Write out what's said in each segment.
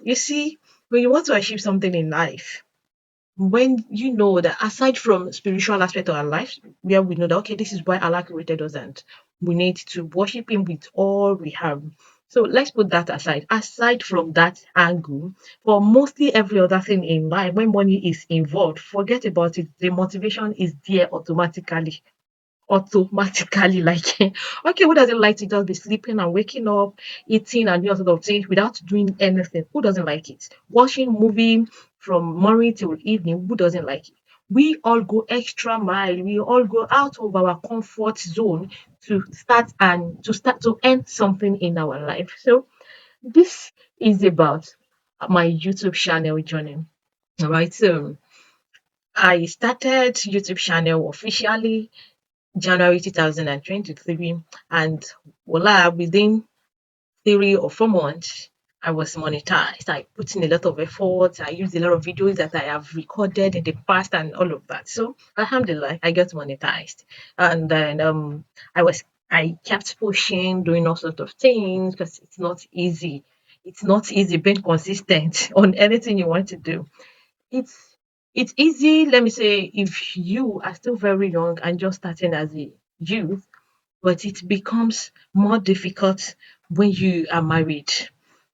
You see, when you want to achieve something in life, when you know that aside from spiritual aspect of our life, where we know that okay, this is why Allah created us and we need to worship Him with all we have. So let's put that aside. Aside from that angle, for mostly every other thing in life, when money is involved, forget about it. The motivation is there automatically. Automatically, like okay, who doesn't like to just be sleeping and waking up, eating and doing sort of things without doing anything? Who doesn't like it? Watching movie from morning till evening, who doesn't like it? We all go extra mile, we all go out of our comfort zone to start to earn something in our life. So this is about my YouTube channel journey. All right, so I started YouTube channel officially January 2023, and voila, within 3 or 4 months, I was monetized. I put in a lot of effort. I used a lot of videos that I have recorded in the past and all of that. So alhamdulillah, I got monetized. And then I kept pushing, doing all sorts of things because it's not easy. It's not easy being consistent on anything you want to do. It's easy, let me say, if you are still very young and just starting as a youth, but it becomes more difficult when you are married.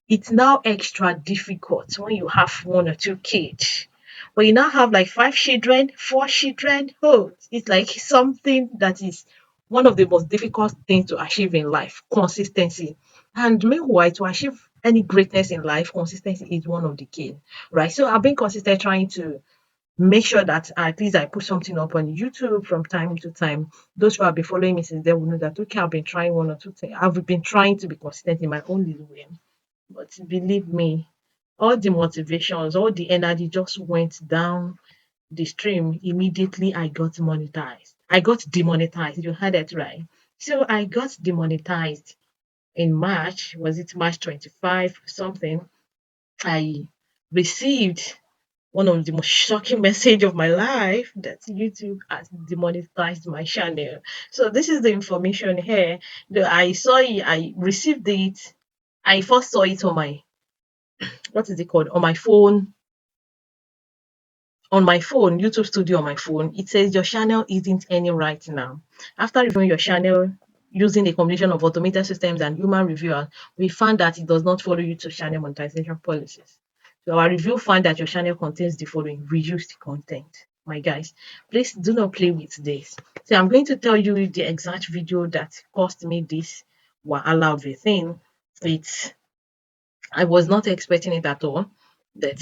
It's now extra difficult when you have 1 or 2 kids. When you now have like 5 children, 4 children, oh, it's like something that is one of the most difficult things to achieve in life, consistency. And meanwhile, to achieve any greatness in life, consistency is one of the key, right? So I've been consistent trying to make sure that at least I put something up on YouTube from time to time. Those who have been following me since then will know that okay, I've been trying 1 or 2 things. I've been trying to be consistent in my own little way. But believe me, all the motivations, all the energy just went down the stream. Immediately I got monetized. I got demonetized. You heard it right. So I got demonetized in March. Was it March 25 something? I received one of the most shocking message of my life that YouTube has demonetized my channel. So this is the information here. I saw it, I received it. I first saw it on my what is it called? On my phone, YouTube Studio on my phone. It says your channel isn't any right now. After reviewing your channel using a combination of automated systems and human reviewer, we found that it does not follow YouTube channel monetization policies. So our review found that your channel contains the following reused content. My guys, please do not play with this. So I'm going to tell you the exact video that cost me this wahala of a thing. It's I was not expecting it at all. That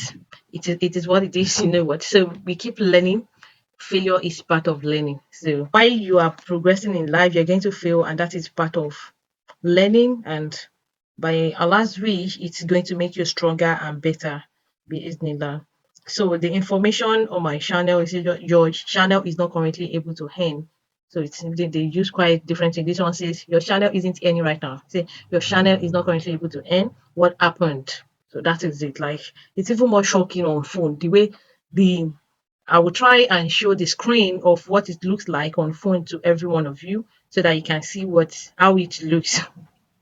it is what it is, you know what. So we keep learning. Failure is part of learning. So while you are progressing in life, you're going to fail, and that is part of learning. And by Allah's wish, it's going to make you stronger and better. Bismillah. So the information on my channel is your channel is not currently able to earn. So they use quite different things. This one says your channel isn't earning right now. Say your channel is not currently able to earn. What happened? So that is it. Like it's even more shocking on phone. The way the I will try and show the screen of what it looks like on phone to every one of you so that you can see how it looks.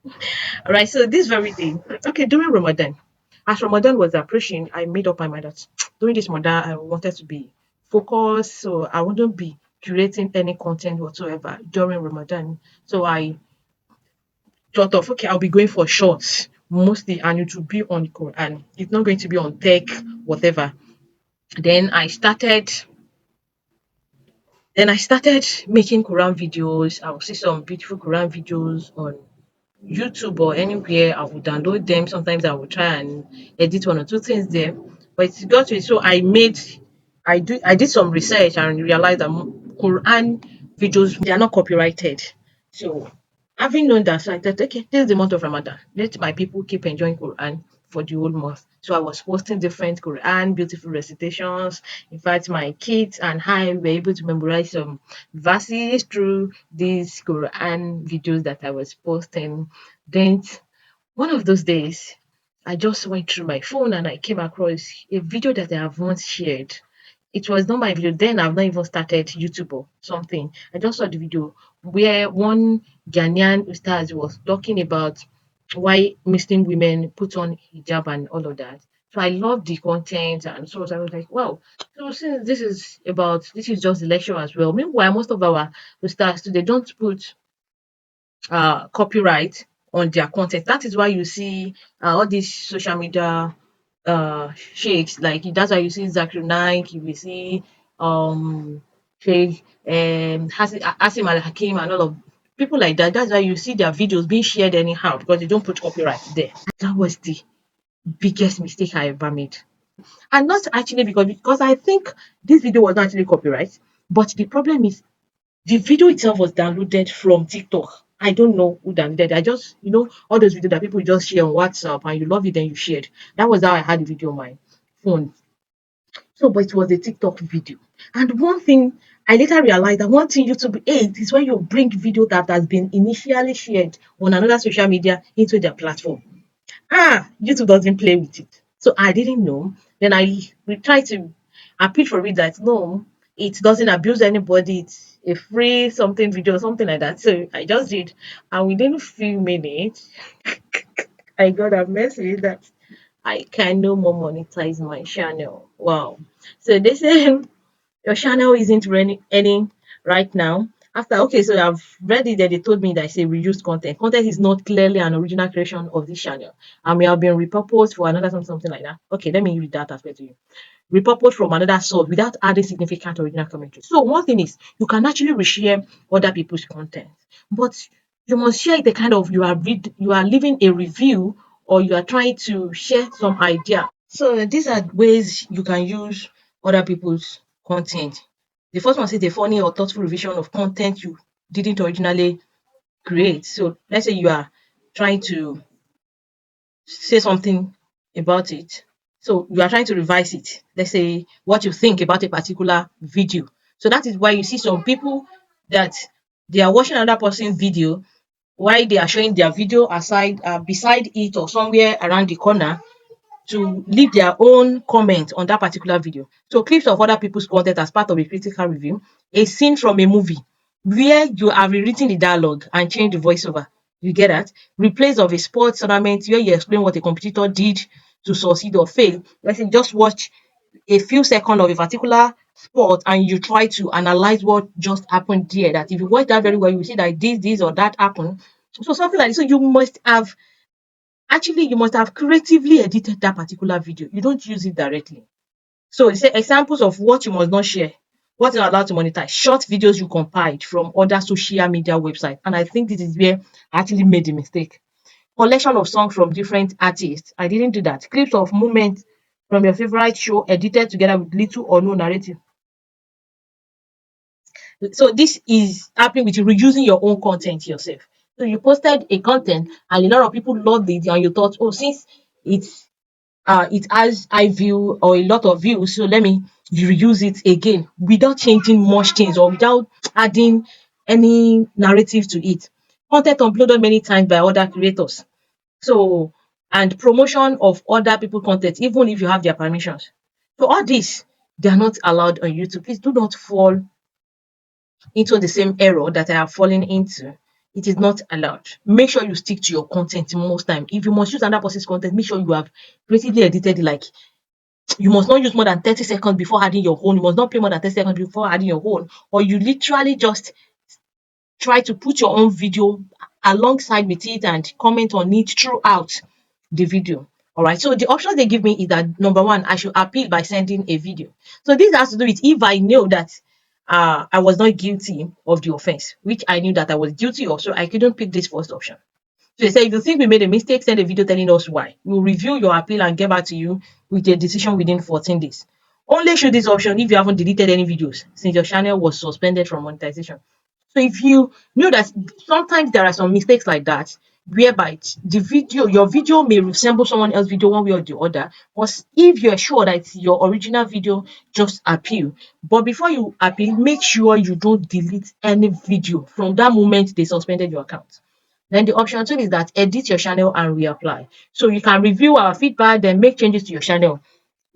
All right, so this very day, okay, during Ramadan, as Ramadan was approaching, I made up my mind that during this Ramadan, I wanted to be focused, so I wouldn't be curating any content whatsoever during Ramadan. So I thought of, okay, I'll be going for shorts mostly, and it will be on Quran. It's not going to be on tech, whatever. Then I started. Then I started making Quran videos. I would see some beautiful Quran videos on YouTube or anywhere. I would download them. Sometimes I would try and edit 1 or 2 things there. But it got to it. So I did some research and realized that Quran videos they are not copyrighted. So having known that, so I thought, okay, this is the month of Ramadan. Let my people keep enjoying Quran for the whole month. So I was posting different Quran, beautiful recitations. In fact, my kids and I were able to memorize some verses through these Quran videos that I was posting. Then one of those days, I just went through my phone and I came across a video that I have once shared. It was not my video. Then I've not even started YouTube or something. I just saw the video where one Ghanaian ustaz was talking about why Muslim women put on hijab and all of that. So I love the content, and so I was like, wow. So since this is just the lecture as well. Meanwhile, most of our stars they don't put copyright on their content. That is why you see all these social media sheikhs, like that's why you see Zachary Naik, you will see Sheikh Asim Al Hakim and all of people like that. That's why you see their videos being shared anyhow because they don't put copyright there. That was the biggest mistake I ever made. And not actually because I think this video was not actually copyright, but the problem is the video itself was downloaded from TikTok. I don't know who downloaded it. I just, all those videos that people just share on WhatsApp and you love it and you shared. That was how I had the video on my phone. So, but it was a TikTok video. And one thing I later realized that one thing YouTube hates is when you bring video that has been initially shared on another social media into their platform. YouTube doesn't play with it. So I didn't know. Then we tried to appeal for it that no, it doesn't abuse anybody. It's a free something video, something like that. So I just did. And within a few minutes, I got a message that I can no more monetize my channel. Wow. So they said your channel isn't running any right now. After okay, so I've read it that they told me that I say reused content. Content is not clearly an original creation of this channel and may have been repurposed for another something like that. Okay, let me read that aspect to you. Repurposed from another source without adding significant original commentary. So one thing is you can actually reshare other people's content, but you must share the kind of you are leaving a review or you are trying to share some idea. So these are ways you can use other people's content. The first one is a funny or thoughtful revision of content you didn't originally create. So let's say you are trying to say something about it. So you are trying to revise it. Let's say what you think about a particular video. So that is why you see some people that they are watching another person's video while they are showing their video aside beside it or somewhere around the corner to leave their own comment on that particular video. So clips of other people's content as part of a critical review, a scene from a movie where you have rewritten the dialogue and changed the voiceover. You get that? Replays of a sports tournament where you explain what a competitor did to succeed or fail. Let's say just watch a few seconds of a particular sport and you try to analyze what just happened there. That if you watch that very well, you will see that this, or that happened. So something like this. So you must have creatively edited that particular video. You don't use it directly. So say examples of what you must not share. What you're allowed to monetize. Short videos you compiled from other social media websites. And I think this is where I actually made the mistake. Collection of songs from different artists. I didn't do that. Clips of moments from your favorite show edited together with little or no narrative. So this is happening with you reusing your own content yourself. So you posted a content and a lot of people loved it and you thought, oh, since it's it has high view or a lot of views, so let me reuse it again without changing much things or without adding any narrative to it. Content uploaded many times by other creators. So and promotion of other people content, even if you have their permissions. So all this, they are not allowed on YouTube. Please do not fall into the same error that I have fallen into. It is not allowed. Make sure you stick to your content most time. If you must use another person's content, make sure you have creatively edited it. Like you must not use more than 30 seconds before adding your own. You must not play more than 30 seconds before adding your own. Or you literally just try to put your own video alongside with it and comment on it throughout the video. All right. So the options they give me is that number one, I should appeal by sending a video. So this has to do with if I know that I was not guilty of the offense, which I knew that I was guilty of, so I couldn't pick this first option. So they say if you think we made a mistake, send a video telling us why. We'll review your appeal and get back to you with a decision within 14 days. Only show this option if you haven't deleted any videos since your channel was suspended from monetization. So if you know that sometimes there are some mistakes like that, whereby your video may resemble someone else's video one way or the other, but if you're sure that it's your original video, just appeal. But before you appeal, make sure you don't delete any video from that moment they suspended your account. Then the option two is that edit your channel and reapply. So you can review our feedback, then make changes to your channel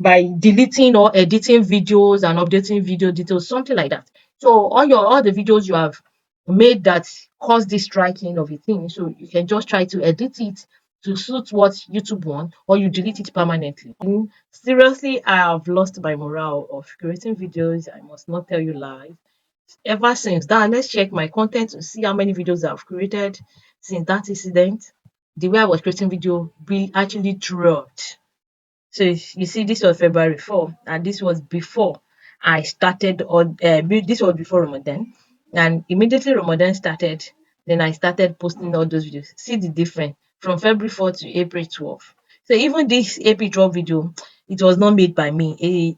by deleting or editing videos and updating video details, something like that. So all the videos you have made that cause this striking of a thing, so you can just try to edit it to suit what YouTube want, or you delete it permanently. Seriously, I have lost my morale of creating videos. I must not tell you lies. Ever since that, let's check my content to see how many videos I've created since that incident. The way I was creating video really actually dropped. So you see, this was February 4, and this was before I started on. This was before Ramadan, and immediately Ramadan started. Then I started posting all those videos. See the difference from February 4 to April 12. So even this April 12 video, it was not made by me.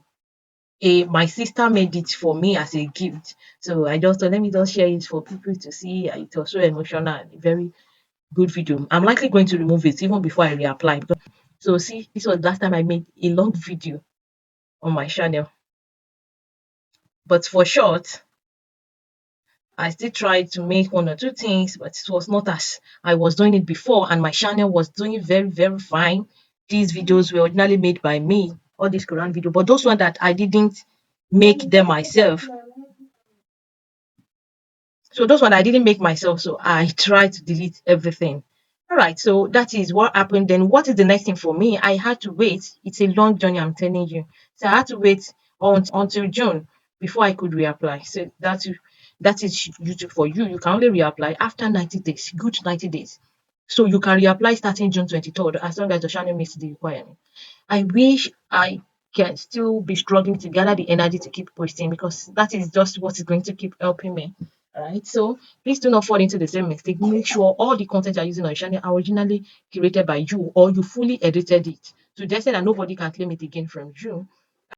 My sister made it for me as a gift. So I just thought, let me just share it for people to see. It was so emotional and a very good video. I'm likely going to remove it even before I reapply. So see, this was the last time I made a long video on my channel. But for short, I still tried to make one or two things, but it was not as I was doing it before, and my channel was doing very, very fine. These videos were originally made by me, all these Quran video, but those ones that I didn't make them myself. So those one I didn't make myself, so I tried to delete everything. All right, so that is what happened. Then what is the next thing for me? I had to wait. It's a long journey, I'm telling you. So I had to wait until June before I could reapply. So that is YouTube for you. You can only reapply after 90 days, good 90 days. So you can reapply starting June 23rd as long as the channel meets the requirement. I wish I can still be struggling to gather the energy to keep posting because that is just what is going to keep helping me. All right. So please do not fall into the same mistake. Make sure all the content you're using on your channel are originally created by you or you fully edited it to the extent that nobody can claim it again from you.